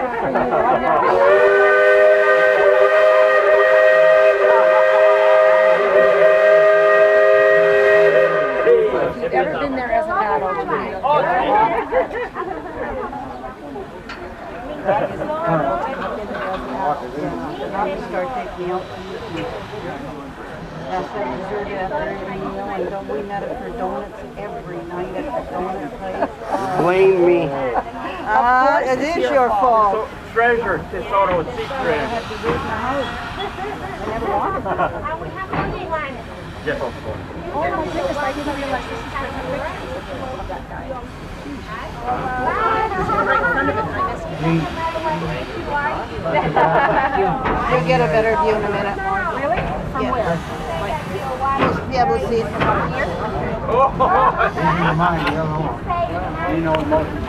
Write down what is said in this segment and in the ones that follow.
If you've ever been there as an adult, you start taking out. That's what we served after every meal, and we met up for donuts every night at the donut place. Blame me. It is your fault. So, treasure, tesoro, and secret. I had to lose my house. I never wanted it. We have only one. Yes, of course. Oh my goodness, I didn't realize this is for the pictures of that guy. Right in front of it, and I missed it. You'll get a better view in a minute. Really? From where? You'll be able to see it from up here. You know most of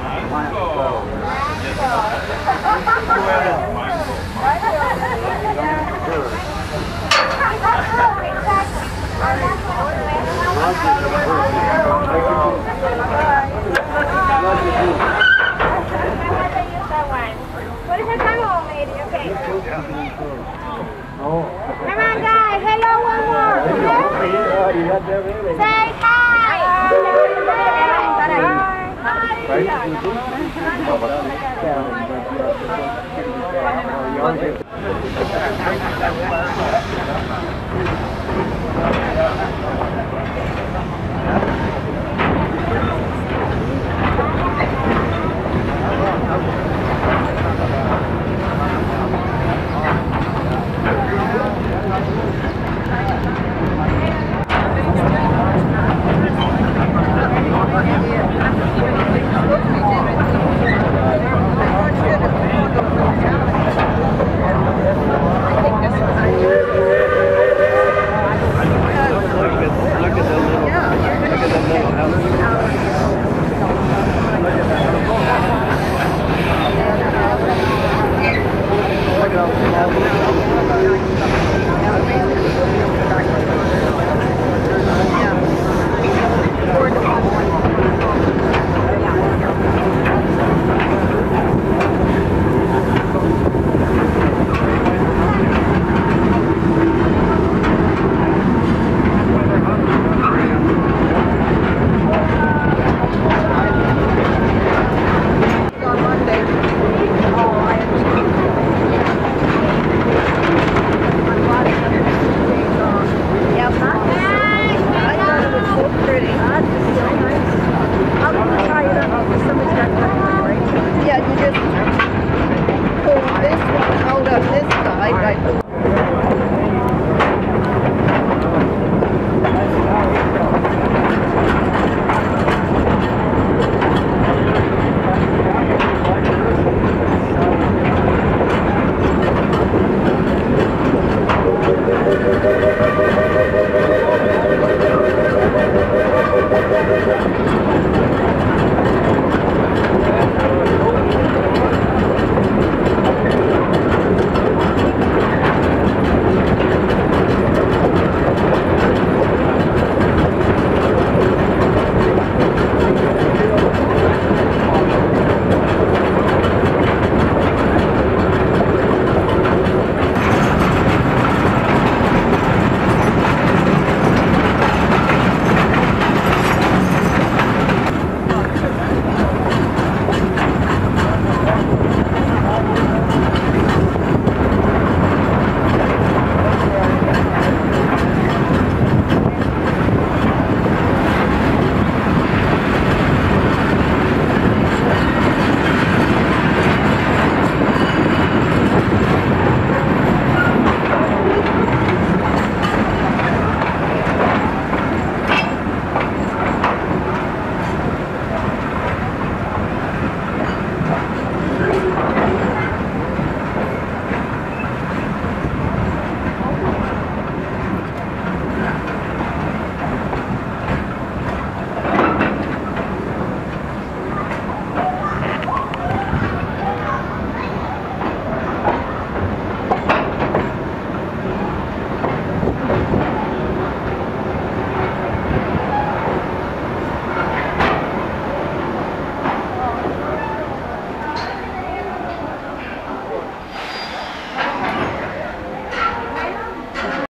What is the tunnel, lady? Okay. Come on, guys. Hello, one more. Say hi.